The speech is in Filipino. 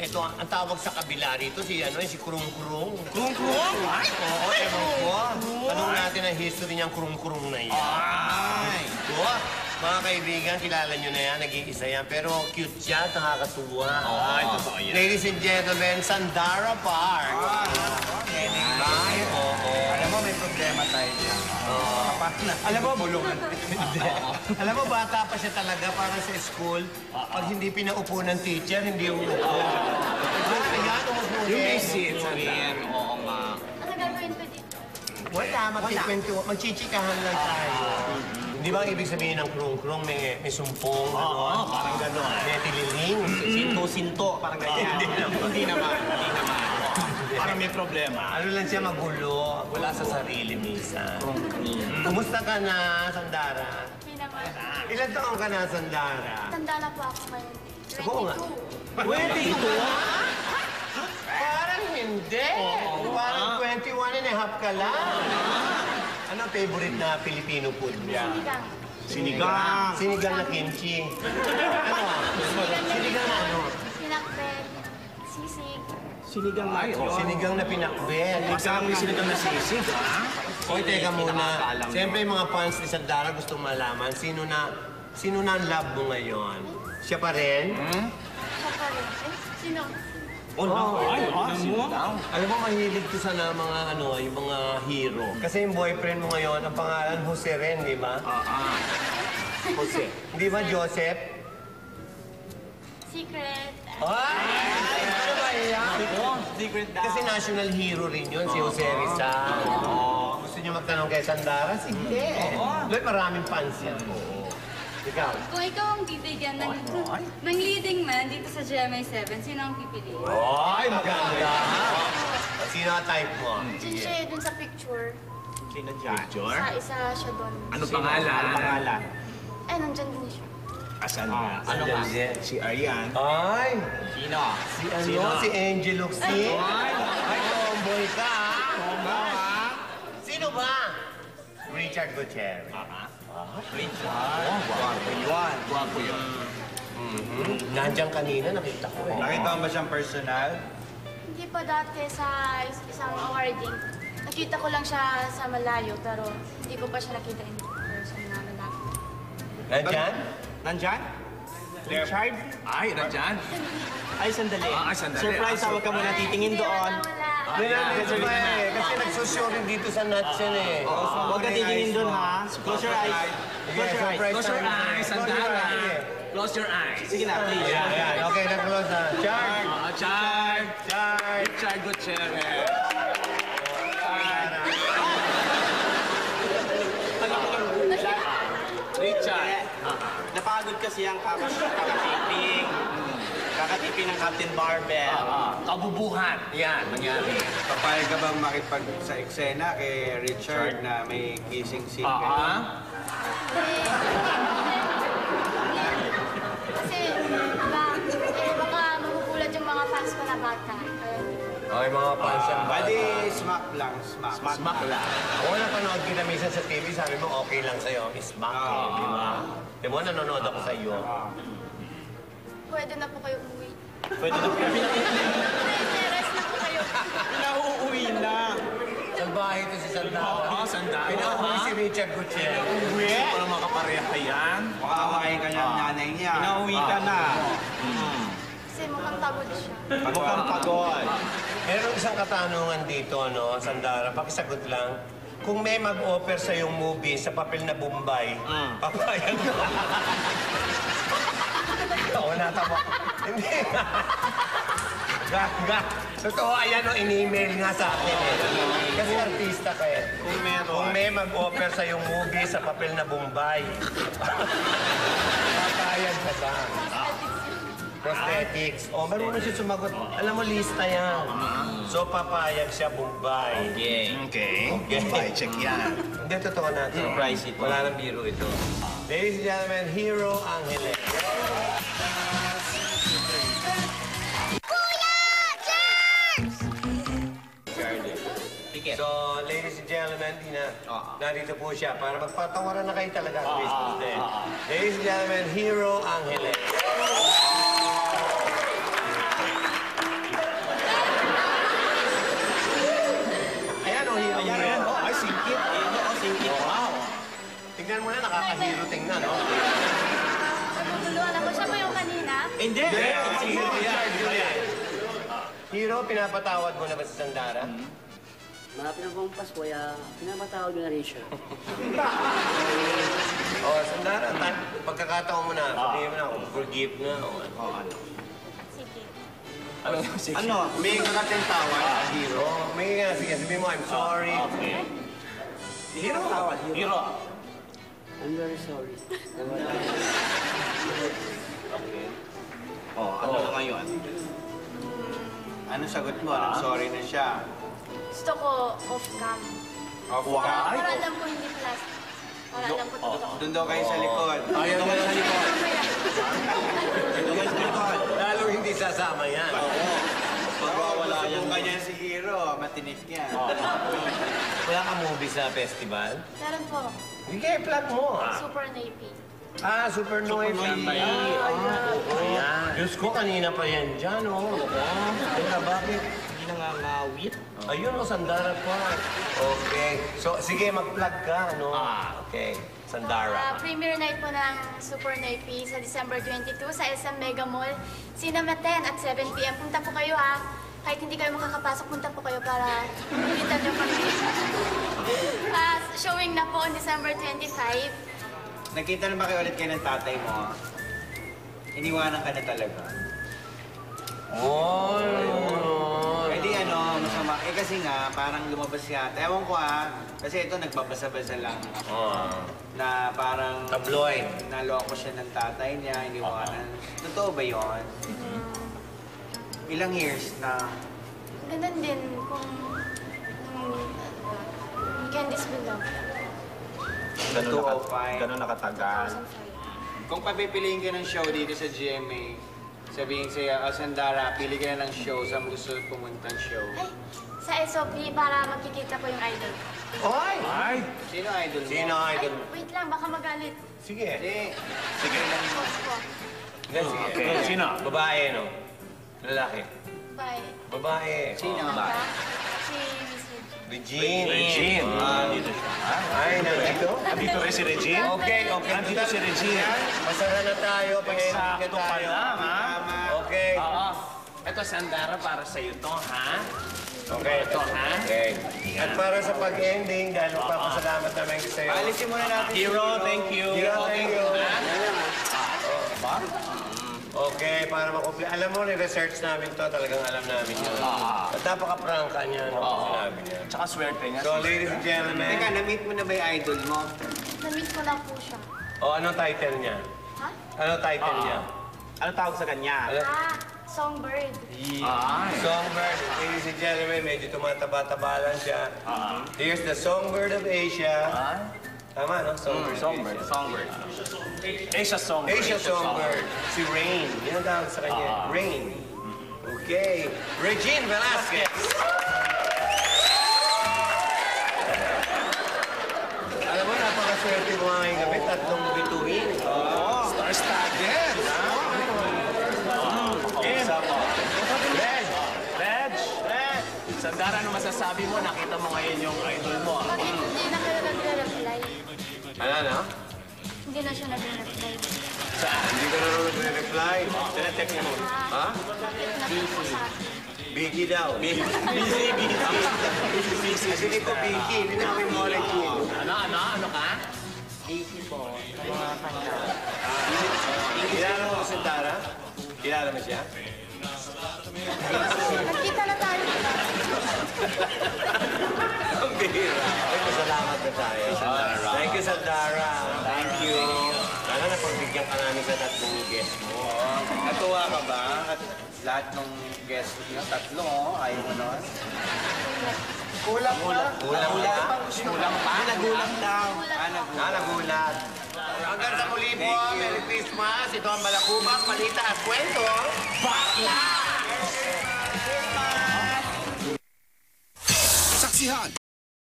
ito, ang tawag sa kabila rito, si Kurung-Kurung. Kurung-Kurung? Ay! Oo, ewan ko. Tanong natin ang history niyang Kurung-Kurung na yan. Ay! Ito, mga kaibigan, kilala niyo na yan, nag-iisa yan. Pero cute siya, nakakatuwa. Ay, totoo yan. Ladies and gentlemen, Sandara Park. Ay, oo. Alam mo, may problema tayo dyan. Alam mo, bulungan. Alam mo, bata pa siya talaga para sa school. Pag hindi pinaupo ng teacher, hindi umupo. Kaya umupo Yung rin. visit, sabihin. Oo nga. Ano gagawin ko dito? Wala, magkikwento. Magchichikahan lang tayo. Di ba ang ibig sabihin ng krung-krung? May sumpong, Oo, parang gano'n. may tililing. Sinto-sinto, parang ganyan. Hindi naman. Parang may problema. Ano lang siya magulo, wala sa sarili minsan. Kumusta ka na, Sandara? Hindi naman. Ilan taon ka na, Sandara? Tanda na po ako ngayon. Oo nga. 22. 22? Parang hindi. Parang 21 and a half ka lang. Ano ang favorite na Filipino food mo? Sinigang. Sinigang. Sinigang na kimchi. Ano? Sinigang na ano? Pinakbet. Sisig. Sinigang na yun. Sinigang na pinakbet. Masarap yung sinigang na sisig, ha? Oy, teka muna. Pinakakaalam Siyempre, yung mga fans ni Sandara gustong malaman, sino na ang love mo ngayon? Siya pa rin? Siya pa rin. Sino? Oh, no. Ay, sino daw? Alam mo, mahilig ko sana mga yung mga hero. Kasi yung boyfriend mo ngayon, ang pangalan Jose rin, di ba? Jose. Di ba, Joseph? Secret. Ay! Ano ba yan? Secret daw. Kasi national hero rin yun, si Jose Rizal. Gusto niyo magtanong kay Sandara? Sige. Doon maraming fans yan. Ikaw? Kung ikaw ang bibigyan ng leading man dito sa GMA 7, sino ang pipiliin? Ay, maganda. Sino ang type mo? Diyan siya dun sa picture. Sino dyan? Isa siya doon. Ano pangalan? Eh, nandyan din siya. Asan nga? Ano nga? Si Arian. Ay! Sino? Si Angel Oxy. Ay, tomboy ka. Sino ba? Richard Gutierrez. Richard. Gwapo yun. Nandiyan kanina, nakita ko eh. Nakita mo ba siyang personal? Hindi pa dati sa isang awarding. Nakita ko lang siya sa malayo, pero hindi ko pa siya nakita in person na malapit. Nandiyan? Nandyan? Richard? Ay, nandyan. Ay, sandali. Sandali. Surprise, huwag ka muna titingin doon. Wala. Nandito ba eh? Kasi nagsusyo rin dito sa nuts yan eh. Huwag ka titingin doon, ha? Close your eyes. Close your eyes. Close your eyes, Sandara. Close your eyes. Sige na, please. Ayan, okay, na-close na. Charge! Chard. Charge! Richard Gutierrez. Richard. Napagod kasi ang kakatiping. Kakatiping ng Captain Barbell. Kabubuhan. Yan, nangyari. Papayag ka bang makipag sa eksena kay Richard na may kissing scene? Kasi, baka magugulat yung mga fans ko na bata. Okay, mga fans yan. Bali, smack lang, smack. Smack lang. Oo, napanood kita minsan sa TV, sabi mo okay lang sa'yo. Smack eh, di ba? Di mo, nanonood ako sa iyo. Pwede na po kayo umuwi. Pwede na Rest na po kayo. Pinauuwi na. Salbahe ito si Sandara. Oo, Sandara. Pinauwi si Richard Gutierrez. Hindi ko na makapareha yan. Makakain ka niya ng nanay niya. Pinauwi ka na. Kasi mukhang pagod siya. Mukhang pagod. Meron isang katanungan dito, no, Sandara. Pakisagot lang. Kung may mag-offer sa yung movie sa papel na Bombay, papayag mo. Oo, natama. Hindi. Gaga. Totoo, ayan o, in-email nga sa akin eh. Kasi artista ka eh. Kung may mag-offer sa yung movie sa papel na Bombay, papayag ka ba? Prosthetics. O, marunong siya sumagot. Alam mo, lista yan. So, papayag siya Bombay. Okay. Bombay, check yan. Hindi, totoo na ito. Surprise ito. Wala nang biro ito. Ladies and gentlemen, Hero Angeles. So, ladies and gentlemen, narito po siya para magpatawaran na kayo talaga ang Christmas Day. Ladies and gentlemen, Hero Angeles. Si Hero, pinapatawad mo na ba si Sandara? Malapit na pong Pasko, kaya pinapatawag ko na rin siya. Sandara, pagkakataon mo na, sabihin mo na, forgive na. Sige. Ano? May kakating tawad, Hero. May nga, sige, sabihin mo, I'm sorry. Hero. Hero. I'm very sorry. Ano na ngayon? Ano sagot mo? I'm sorry na siya. Gusto ko off-cam. Para alam ko hindi plastic. Para alam ko totoo. Doon daw kayo sa likod. Ayaw naman sa likod. Lalo hindi sasama yan. Pagwawala yan. Kung kanya si Hero, matinik yan. Wala ka movie sa festival? Meron po. Sige, plug mo. Super navy. Super noisy. Diyos ko, kanina pa yan dyan, Teka, bakit? Hindi na nga mawit. Ayun, Sandara pa. Okay. So, sige, mag-plug ka, Okay. Sandara. Premiere night po ng Super Navy sa December 22 sa SM Mega Mall. Cinema 10 at 7 p.m. Punta po kayo, ha. Kahit hindi kayo makakapasok, punta po kayo para makita niyo kami. Showing na po on December 25. Nakita na ba kayo ulit kayo ng tatay mo? Iniwanan ka na talaga. Eh di masama. Kasi nga, parang lumabas siya. Ewan ko kasi ito nagbabasa-basa lang. Na parang... Tabloid. Naloko siya ng tatay niya, iniwanan. Totoo ba yun? Ilang years na? Ganun din kung Candice Below. Ganun nakatagal. 2005. Kung papipiliin ka ng show dito sa GMA, sabihin sa'yo, Sandara, pili ka na ng show, saan mo gusto pumuntang show? Ay, sa SOP para makikita ko yung idol. Oy! Ay! Sino idol mo? Sino Ay, idol? wait lang, baka magalit. Sige. Hindi. Sige. Boss ko. Sige. Okay. Sino? Babae, no? Lalaki. Bye. Babae. Sino? Si Miss Regine. Regine. Regine. Dito siya. Ay, nandito? Nandito rin si Regine? Okay. Nandito si Regine. Masara na tayo. Pag-ending na Eksakto pa tayo. lang, ha? Okay. Ito, Sandara, para sa'yo to, ha? Okay. Ito, ha? Okay. At para sa pag-ending, dahil magpapasalamat namin sa'yo. Alisin muna natin si Hero, thank you. Hero, thank you. Ha? Okay, para makumpli. Alam mo, ni-research namin to. Talagang alam namin yun. At napaka-prangka niya, sinabi niya. Tsaka swerte nga. So, ladies and gentlemen. Teka, na-meet mo na ba yung idol mo? Na-meet ko lang po siya. Anong title niya? Ha? Anong title niya? Ano tawag sa kanya? Songbird. Songbird. Ladies and gentlemen, medyo tumataba-taba lang siya. Here's the Songbird of Asia. Tama, no? Songbird. Songbird. Asia Songbird. Asia Songbird. Si Rain. Yan ang tawag sa kanya. Rain. Okay. Regine Velasquez. Alam mo, napakaswerte mo ngayong gabi. 3 bituin. Star-studded! Reg! Sandara, ano masasabi mo? Nakita mo ngayon yung idol mo. Bakit hindi na kayo nagre-reply? Ano? Hindi na siya nagre-reply. Hindi ka na nagre-reply. Tinatek mo. Ha? Bakit nakita sa akin? Busy daw. Busy. Kasi dito, Vicky. Linawin mo ulit yun. Ano ka? Kilala mo si Tara? Kilala mo siya? Nagkita na tayo. Ang bihira. Ay, masalamat na tayo. Thank you, Sandara. Thank you. Sana napagbigyan ka namin sa 3 guest mo. Natuwa ka ba? At lahat ng guest niyo, 3, ayaw mo nun? Kulang pa. Kulang pa. Kulang pa? Nagulang daw. Nagulat. Hanggang sa muli po, Merry Christmas. Ito ang Balakubak, Malita at Kwento. Bakla! Saksihan